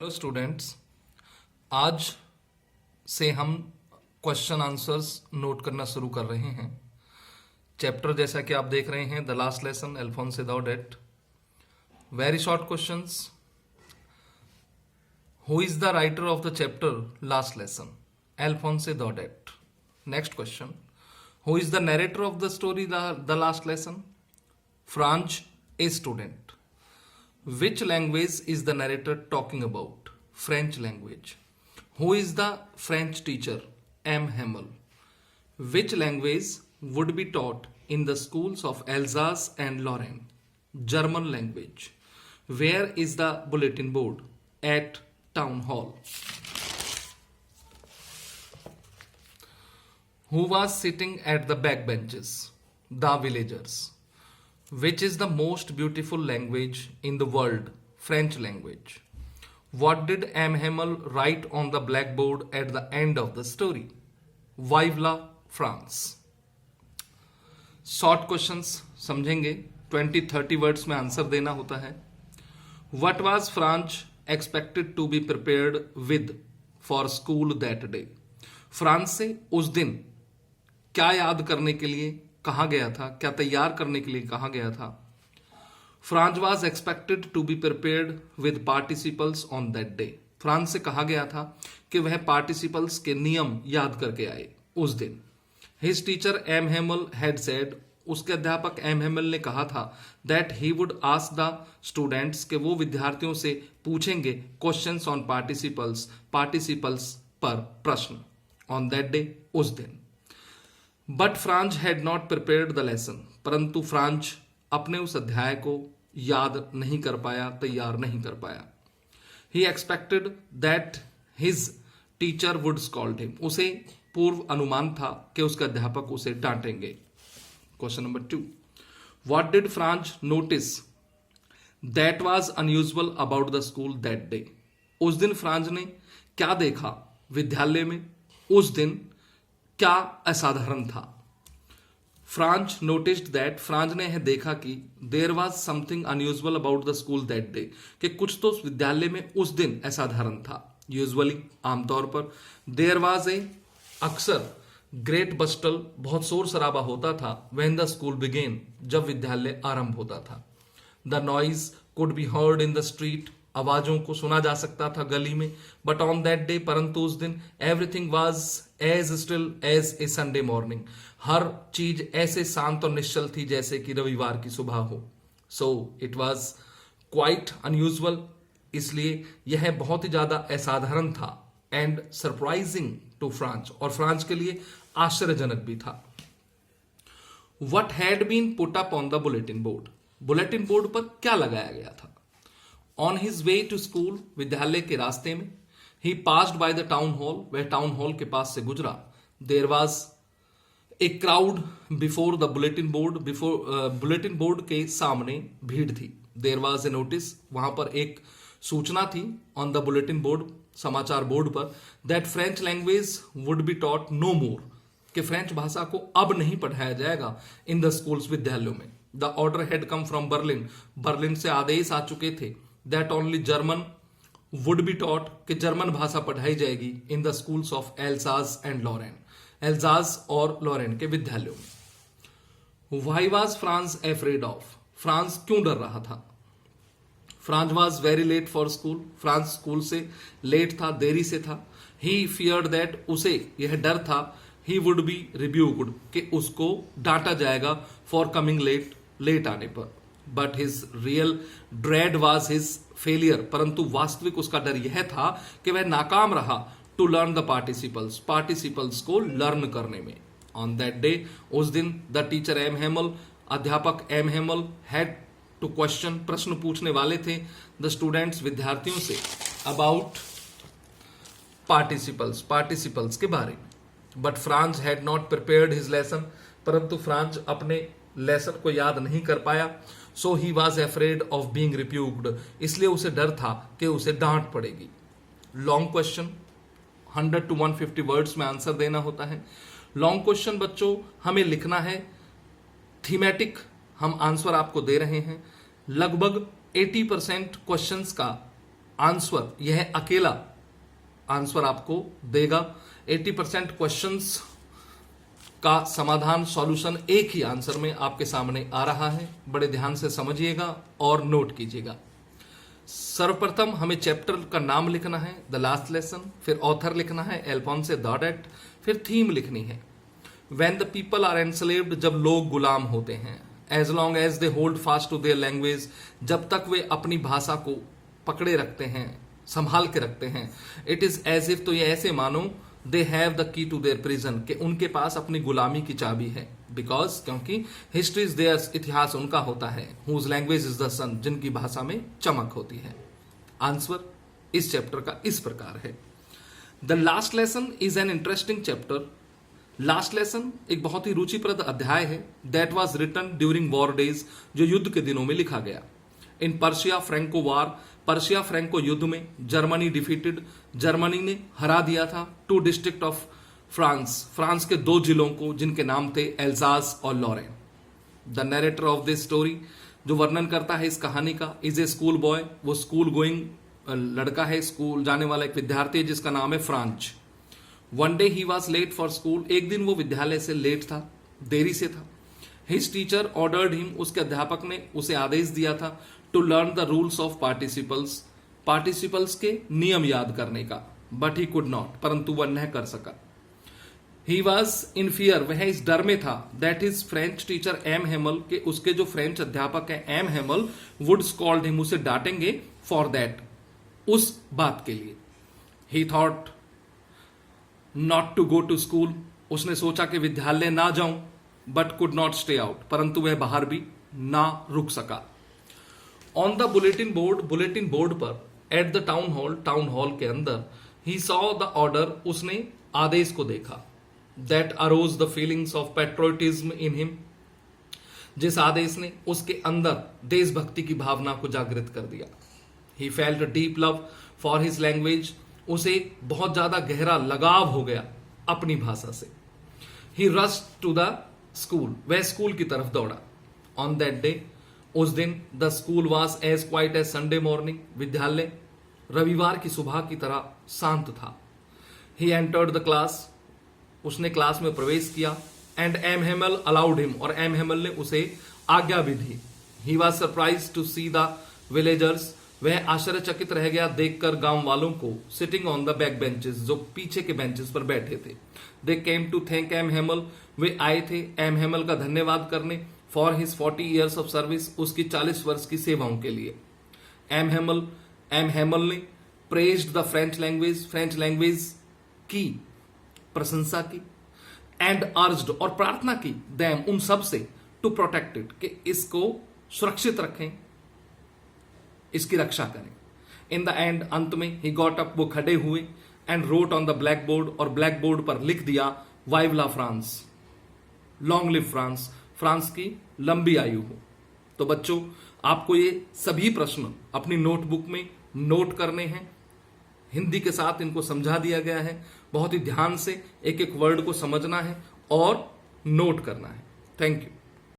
Hello students, आज से हम क्वेश्चन आंसर्स नोट करना शुरू कर रहे हैं। चैप्टर जैसा कि आप देख रहे हैं, the last lesson Alphonse Daudet. Very short questions. Who is the writer of the chapter last lesson? Alphonse Daudet. Next question, who is the narrator of the story the last lesson? Franz a student. Which language is the narrator talking about? French language. Who is the French teacher? M. Hamel. Which language would be taught in the schools of Alsace and Lorraine? German language. Where is the bulletin board? At town hall. Who was sitting at the back benches? The villagers. Which is the most beautiful language in the world? French language. What did M. Hamel write on the blackboard at the end of the story? Vive la France. Short questions समझेंगे, 20-30 words में answer देना होता है। What was France expected to be prepared with for school that day? France से उस दिन क्या याद करने के लिए कहा गया था, क्या तैयार करने के लिए कहा गया था? Franz was expected to be prepared with participles on that day. Franz से कहा गया था कि वह पार्टिसिपल्स के नियम याद करके आए उस दिन। His teacher M Hamel had said, उसके अध्यापक एम हेमल ने कहा था, that he would ask the students, के वो विद्यार्थियों से पूछेंगे क्वेश्चंस ऑन पार्टिसिपल्स, पार्टिसिपल्स पर प्रश्न, ऑन दैट डे, उस दिन। But Franz had not prepared the lesson, परंतु फ्रांज अपने उस अध्याय को याद नहीं कर पाया, तैयार नहीं कर पाया। He expected that his teacher would scold him, उसे पूर्व अनुमान था कि उसका अध्यापक उसे डांटेंगे। Question number 2, what did Franz notice that was unusual about the school that day? उस दिन फ्रांज ने क्या देखा विद्यालय में, उस दिन क्या असाधारण था? फ्रांज नोटिस्ड दैट, फ्रांज ने यह देखा कि there was something unusual about the school that day, कि कुछ तो विद्यालय में उस दिन असाधारण था। यूजुअली, आमतौर पर, देयर वाज ए, अक्सर, ग्रेट बस्टल, बहुत शोर शराबा होता था, व्हेन द स्कूल बिगेन, जब विद्यालय आरंभ होता था। The noise could be heard in the street, आवाजों को सुना जा सकता था गली में। बट ऑन दैट डे, परंतु उस दिन, everything was as still as a Sunday morning, हर चीज ऐसे शांत और निश्चल थी जैसे कि रविवार की सुबह हो। So it was quite unusual, इसलिए यह बहुत ही ज्यादा असाधारण था, एंड सरप्राइजिंग टू फ्रांस, और फ्रांस के लिए आश्चर्यजनक भी था। What had been put up on the bulletin board, bulletin board पर क्या लगाया गया था? On his way to school, विद्यालय के रास्ते में। He passed by the town hall, वह टाउन हॉल के पास से गुजरा। There was a crowd before the bulletin board, bulletin board के सामने भीड़ थी। देयर वॉज ए नोटिस, वहां पर एक सूचना थी, ऑन द बुलेटिन बोर्ड, समाचार बोर्ड पर, that French language would be taught no more, कि फ्रेंच भाषा को अब नहीं पढ़ाया जाएगा इन द स्कूल्स, विद्यालयों में। The order had come from Berlin, Berlin से आदेश आ चुके थे, that only German would be taught, कि जर्मन भाषा पढ़ाई जाएगी in the schools of Alsace and Lorraine, Alsace और लॉरेन के विद्यालयों में। Why was Franz afraid of, Franz क्यों डर रहा था? Franz was very late for school, Franz school से लेट था, देरी से था। ही फियर्ड दैट, उसे यह डर था, ही वुड बी रिब्यूक्ड, कि उसको डांटा जाएगा, फॉर कमिंग लेट, लेट आने पर। But his real dread was his failure, परंतु वास्तविक उसका डर यह था कि वह नाकाम रहा, to learn the participles, participles को लर्न करने में। ऑन दैट डे, उस दिन, द टीचर एम हेमल, अध्यापक M Hamel, had to question, प्रश्न पूछने वाले थे, द स्टूडेंट्स, विद्यार्थियों से, अबाउट पार्टिसिपल्स, पार्टिसिपल्स के बारे में। But Franz had not prepared his lesson, परंतु फ्रांस अपने लेसन को याद नहीं कर पाया। So he was afraid of being rebuked, इसलिए उसे डर था कि उसे डांट पड़ेगी। लॉन्ग क्वेश्चन, 100 to 150 वर्ड्स में आंसर देना होता है। लॉन्ग क्वेश्चन बच्चों हमें लिखना है, थीमेटिक हम आंसर आपको दे रहे हैं। लगभग 80% क्वेश्चंस का आंसर, यह अकेला आंसर आपको देगा। 80% क्वेश्चंस का समाधान सॉल्यूशन एक ही आंसर में आपके सामने आ रहा है। बड़े ध्यान से समझिएगा और नोट कीजिएगा। सर्वप्रथम हमें चैप्टर का नाम लिखना है, द लास्ट लेसन, फिर ऑथर लिखना है अल्फोंसे डॉडेट, फिर थीम लिखनी है, when the people are enslaved, जब लोग गुलाम होते हैं, as long as they hold fast to their language, जब तक वे अपनी भाषा को पकड़े रखते हैं, संभाल के रखते हैं, इट इज एज इफ, तो ये ऐसे मानो, they have the key to their prison, कि उनके पास अपनी गुलामी की चाबी है। बिकॉज, क्योंकि हिस्ट्री इज देयर्स, इतिहास उनका होता है, हुज लैंग्वेज इज द सन, जिनकी भाषा में चमक होती है। आंसर इस चैप्टर का इस प्रकार है। The last lesson is an interesting chapter. Last lesson एक बहुत ही रुचिप्रद अध्याय है, that was written during war days, जो युद्ध के दिनों में लिखा गया। In Prussia Franco war, Prussia Franco युद्ध में जर्मनी डिफीटेड, जर्मनी ने हरा दिया था 2 डिस्ट्रिक्ट ऑफ फ्रांस, फ्रांस के 2 जिलों को, जिनके नाम थे एल्जास और Lorraine. The narrator of this story, जो वर्णन करता है इस कहानी का, इज ए स्कूल बॉय, वो स्कूल गोइंग लड़का है, स्कूल जाने वाला एक विद्यार्थी है जिसका नाम है Franz. One day he was late for school, एक दिन वो विद्यालय से लेट था, देरी से था। हिज टीचर ऑर्डर्ड हिम, उसके अध्यापक ने उसे आदेश दिया था, to learn the rules of participles, participles के नियम याद करने का, बट ही कुड नॉट, परंतु वह नहीं कर सका। ही वॉज इन फियर, वह इस डर में था, that his French teacher M Hamel, के उसके जो फ्रेंच अध्यापक है M Hamel, would scold him, उसे डांटेंगे, फॉर दैट, उस बात के लिए। He thought not to go to school, उसने सोचा कि विद्यालय ना जाऊं, but could not stay out, परंतु वह बाहर भी ना रुक सका। ऑन द बुलेटिन बोर्ड पर, एट द टाउन हॉल के अंदर, ही सॉ द ऑर्डर, उसने आदेश को देखा, that arose the feelings of patriotism in him, जिस आदेश ने उसके अंदर देशभक्ति की भावना को जागृत कर दिया। He felt deep love for his language, उसे बहुत ज्यादा गहरा लगाव हो गया अपनी भाषा से। He rush to the school, वह स्कूल की तरफ दौड़ा। ऑन दैट डे, उस दिन, the school was as quiet as Sunday morning, विद्यालय रविवार की सुबह की तरह शांत था। ही एंटर्ड द क्लास, उसने क्लास में प्रवेश किया, and M Hamel allowed him, और एम हेमल ने उसे आज्ञा भी दी। He was surprise to see the villagers, वह आश्चर्यचकित रह गया देखकर गांव वालों को, sitting on the back benches, जो पीछे के बेंचेस पर बैठे थे। दे came to thank M Hemal, वे आए थे एम हेमल का धन्यवाद करने, for his 40 years of service, उसकी 40 वर्ष की सेवाओं के लिए। एम हेमल ने प्रेज्ड द फ्रेंच लैंग्वेज की प्रशंसा की, एंड अर्ज्ड, और प्रार्थना की, देम, उन सब से, टू प्रोटेक्ट इट, कि इसको सुरक्षित रखें, इसकी रक्षा करें। इन द एंड, अंत में, ही गॉट अप, वो खड़े हुए, and wrote on the black board, और ब्लैक बोर्ड पर लिख दिया, vive la France, long live France, France की लंबी आयु हो। तो बच्चों, आपको ये सभी प्रश्न अपनी नोटबुक में नोट करने हैं, हिंदी के साथ इनको समझा दिया गया है, बहुत ही ध्यान से एक एक वर्ड को समझना है और नोट करना है। Thank you.